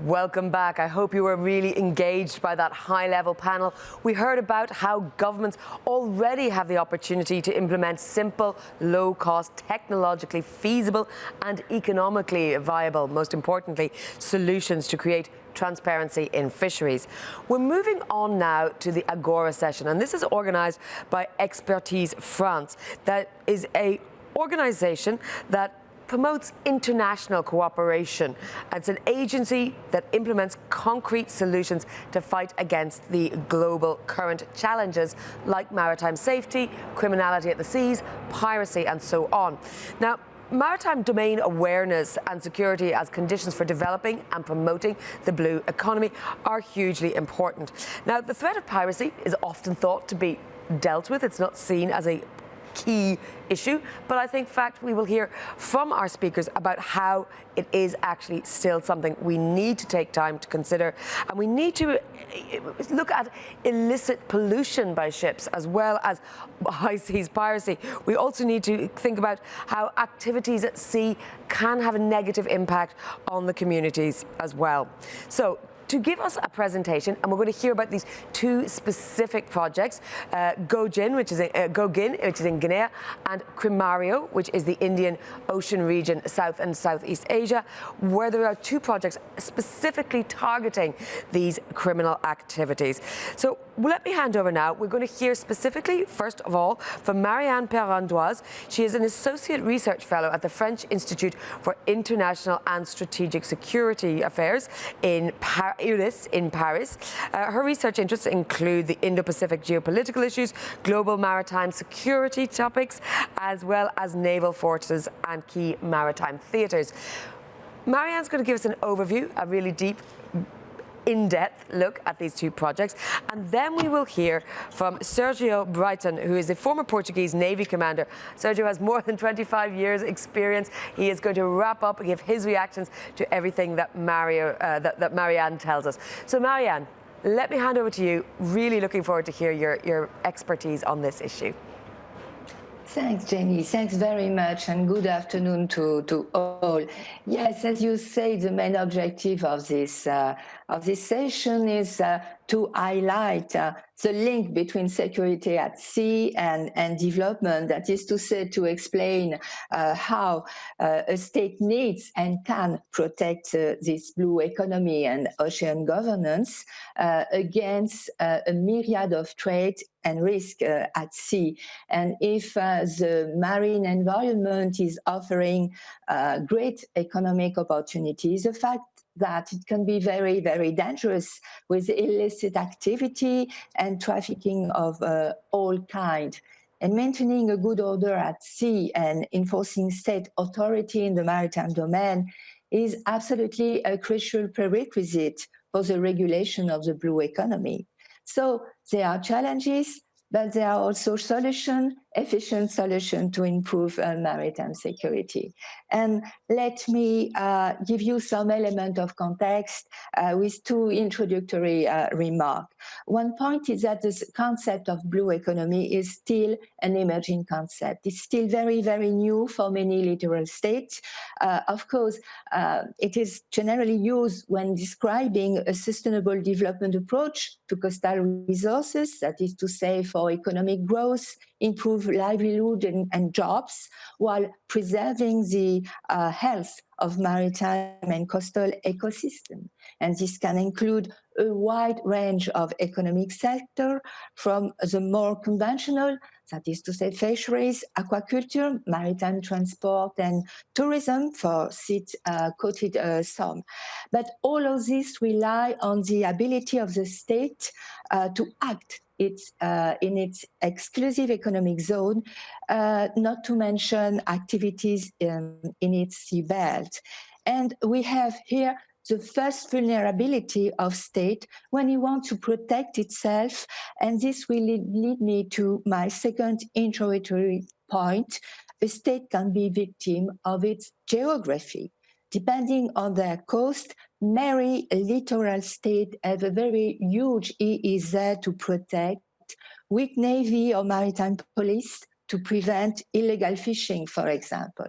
Welcome back. I hope you were really engaged by that high-level panel. We heard about how governments already have the opportunity to implement simple, low-cost, technologically feasible and economically viable, most importantly, solutions to create transparency in fisheries. We're moving on now to the AGORA session, and this is organised by Expertise France. That is an organisation that promotes international cooperation. It's an agency that implements concrete solutions to fight against the global current challenges like maritime safety, criminality at the seas, piracy, and so on. Now, maritime domain awareness and security as conditions for developing and promoting the blue economy are hugely important. Now, the threat of piracy is often thought to be dealt with. It's not seen as a key issue, but I think, in fact, we will hear from our speakers about how it is actually still something we need to take time to consider, and we need to look at illicit pollution by ships as well as high seas piracy. We also need to think about how activities at sea can have a negative impact on the communities as well. So, to give us a presentation, and we're going to hear about these two specific projects, GoGIN, which is in Guinea, and CRIMARIO, which is the Indian Ocean region, South and Southeast Asia, where there are two projects specifically targeting these criminal activities. So let me hand over now. We're going to hear specifically, first of all, from Marianne Perrandoise. She is an Associate Research Fellow at the French Institute for International and Strategic Security Affairs in Paris. Her research interests include the Indo-Pacific geopolitical issues, global maritime security topics, as well as naval forces and key maritime theatres. Marianne's going to give us an overview, a really deep, in-depth look at these two projects, and then we will hear from Sergio BRYTON, who is a former Portuguese Navy commander. Sergio has more than 25 years experience. He is going to wrap up and give his reactions to everything that Marianne tells us. So Marianne, let me hand over to you. Really looking forward to hear your expertise on this issue. Thanks, Jenny. Thanks very much, and good afternoon to all. Yes, as you say, the main objective of this session is to highlight the link between security at sea and development. That is to say, to explain how a state needs and can protect this blue economy and ocean governance against a myriad of threats and risk at sea. And if the marine environment is offering great economic opportunities, the fact that it can be very, very dangerous with illicit activity and trafficking of all kinds. And maintaining a good order at sea and enforcing state authority in the maritime domain is absolutely a crucial prerequisite for the regulation of the blue economy. So there are challenges, but there are also solutions, efficient solutions to improve maritime security. And let me give you some element of context with two introductory remarks. One point is that this concept of blue economy is still an emerging concept. It's still very, very new for many littoral states. Of course, it is generally used when describing a sustainable development approach to coastal resources, that is to say, for economic growth, improve livelihood and jobs, while preserving the health of maritime and coastal ecosystem. And this can include a wide range of economic sectors, from the more conventional, that is to say fisheries, aquaculture, maritime transport, and tourism, for quoted some. But all of this rely on the ability of the state to act in its exclusive economic zone, not to mention activities in its seabelt. And we have here the first vulnerability of state when it wants to protect itself, and this will lead me to my second introductory point. A state can be victim of its geography. Depending on their coast, many littoral states have a very huge EEZ to protect, weak navy or maritime police to prevent illegal fishing, for example.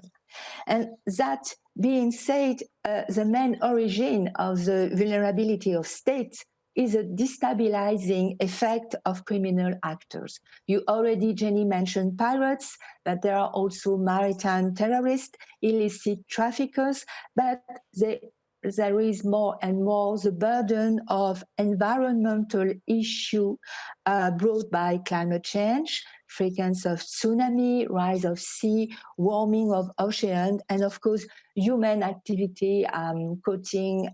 And that being said, the main origin of the vulnerability of states is a destabilizing effect of criminal actors. You already, Jenny, mentioned pirates, but there are also maritime terrorists, illicit traffickers, but there is more and more the burden of environmental issue brought by climate change, frequency of tsunami, rise of sea, warming of ocean, and of course, human activity causing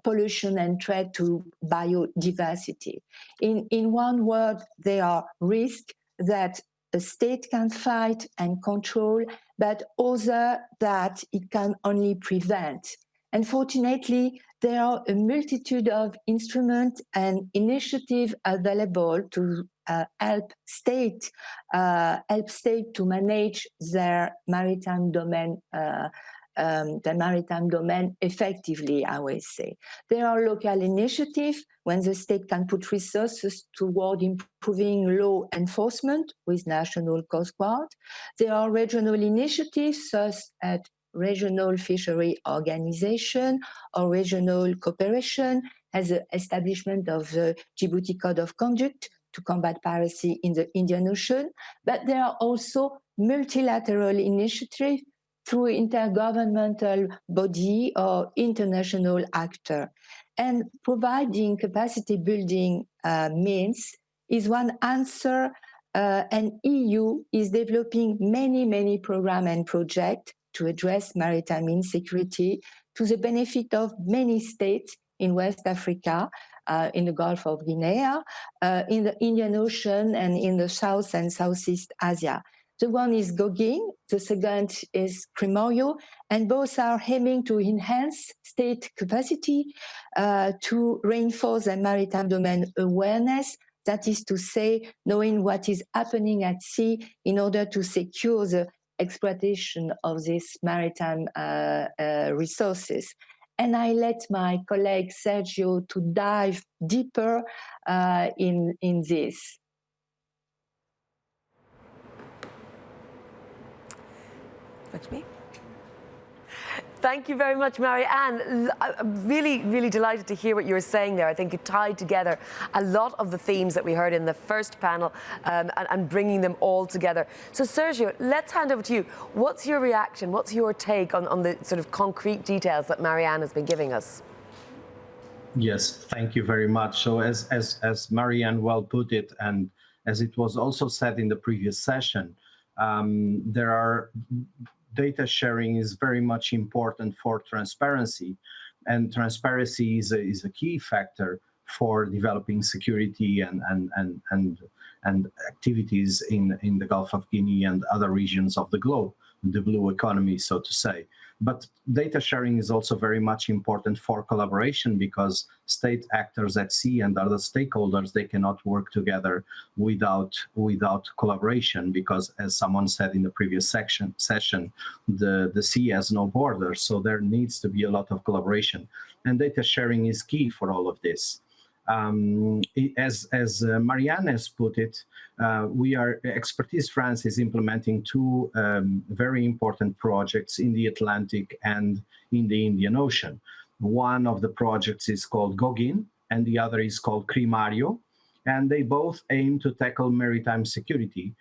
pollution and threat to biodiversity. In one word, there are risks that a state can fight and control, but other that it can only prevent. Unfortunately, there are a multitude of instruments and initiatives available to help state to manage their maritime domain. The maritime domain effectively, I will say. There are local initiatives when the state can put resources toward improving law enforcement with national coast guard. There are regional initiatives such as regional fishery organization or regional cooperation as the establishment of the Djibouti Code of Conduct to combat piracy in the Indian Ocean. But there are also multilateral initiatives through intergovernmental body or international actor. And providing capacity building means is one answer, and EU is developing many programs and projects to address maritime insecurity to the benefit of many states in West Africa, in the Gulf of Guinea, in the Indian Ocean, and in the South and Southeast Asia. The one is GoGIN, the second is CRIMARIO, and both are aiming to enhance state capacity to reinforce their maritime domain awareness, that is to say, knowing what is happening at sea in order to secure the exploitation of these maritime resources. And I let my colleague Sergio to dive deeper in this. That's me. Thank you very much, Marianne. I'm really delighted to hear what you were saying there. I think it tied together a lot of the themes that we heard in the first panel and bringing them all together. So, Sergio, let's hand over to you. What's your reaction? What's your take on the sort of concrete details that Marianne has been giving us? Yes, thank you very much. So as Marianne well put it, and as it was also said in the previous session, data sharing is very much important for transparency, and transparency is a key factor for developing security and activities in the Gulf of Guinea and other regions of the globe, the blue economy, so to say. But data sharing is also very much important for collaboration, because state actors at sea and other stakeholders, they cannot work together without collaboration, because as someone said in the previous session, the sea has no borders, so there needs to be a lot of collaboration. And data sharing is key for all of this. As Marianne has put it, Expertise France is implementing two very important projects in the Atlantic and in the Indian Ocean. One of the projects is called GoGIN, and the other is called CRIMARIO, and they both aim to tackle maritime security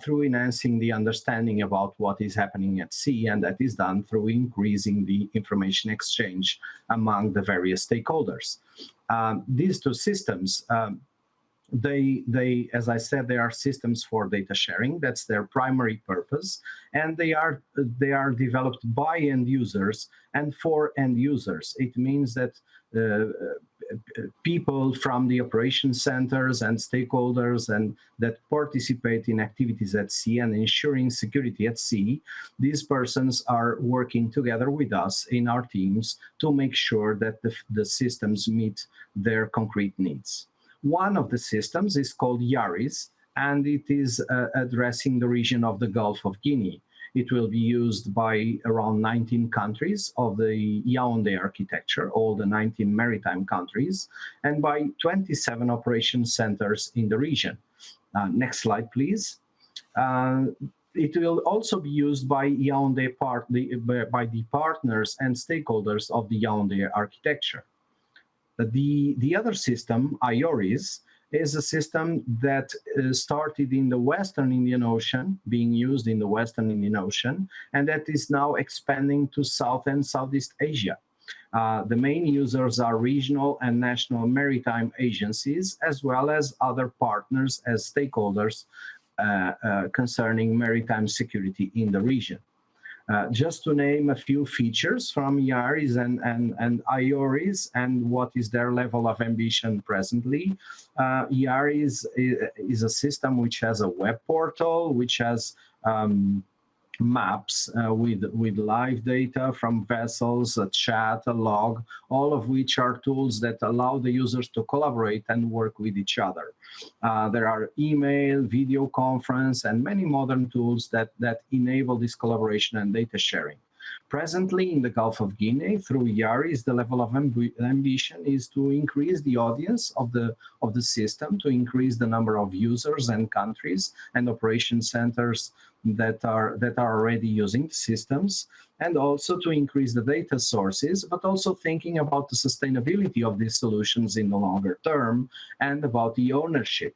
through enhancing the understanding about what is happening at sea, and that is done through increasing the information exchange among the various stakeholders. These two systems, as I said, they are systems for data sharing. That's their primary purpose, and they are developed by end users and for end users. It means that people from the operation centers and stakeholders and that participate in activities at sea and ensuring security at sea, these persons are working together with us in our teams to make sure that the systems meet their concrete needs. One of the systems is called YARIS, and it is addressing the region of the Gulf of Guinea. It will be used by around 19 countries of the Yaoundé architecture, all the 19 maritime countries, and by 27 operation centers in the region. Next slide, please. it will also be used by by the partners and stakeholders of the Yaoundé architecture. The other system, IORIS, is a system that started in the Western Indian Ocean, being used in the Western Indian Ocean, and that is now expanding to South and Southeast Asia. The main users are regional and national maritime agencies, as well as other partners as stakeholders concerning maritime security in the region. Just to name a few features from IARIS and IORIS and what is their level of ambition presently. IARIS is a system which has a web portal, which has maps with live data from vessels, a chat, a log, all of which are tools that allow the users to collaborate and work with each other. There are email, video conference, and many modern tools that enable this collaboration and data sharing. Presently, in the Gulf of Guinea, through IARIS, the level of ambition is to increase the audience of the system, to increase the number of users and countries and operation centers that are already using the systems, and also to increase the data sources, but also thinking about the sustainability of these solutions in the longer term and about the ownership.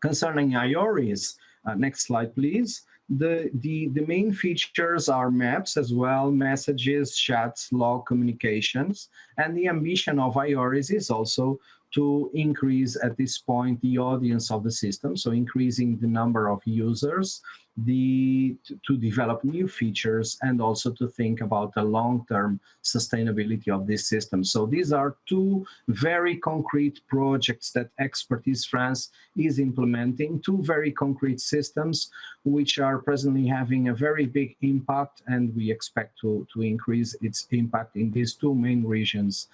Concerning IORIS, next slide, please. The main features are maps as well, messages, chats, log communications, and the ambition of IORIS is also to increase at this point the audience of the system, so increasing the number of users, to develop new features, and also to think about the long-term sustainability of this system. So these are two very concrete projects that Expertise France is implementing, two very concrete systems which are presently having a very big impact, and we expect to increase its impact in these two main regions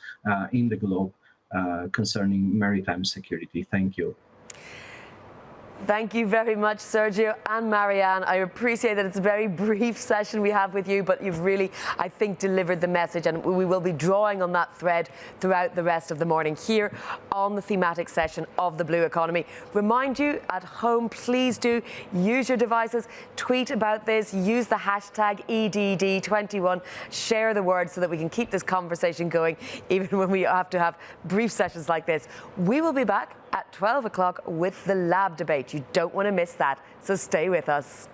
in the globe concerning maritime security. Thank you. Thank you very much, Sergio and Marianne. I appreciate that it's a very brief session we have with you, but you've really, I think, delivered the message, and we will be drawing on that thread throughout the rest of the morning here on the thematic session of the Blue Economy. Remind you at home, please do use your devices, tweet about this, use the hashtag EDD21, share the word so that we can keep this conversation going even when we have to have brief sessions like this. We will be back at 12 o'clock with the lab debate. You don't want to miss that, so stay with us.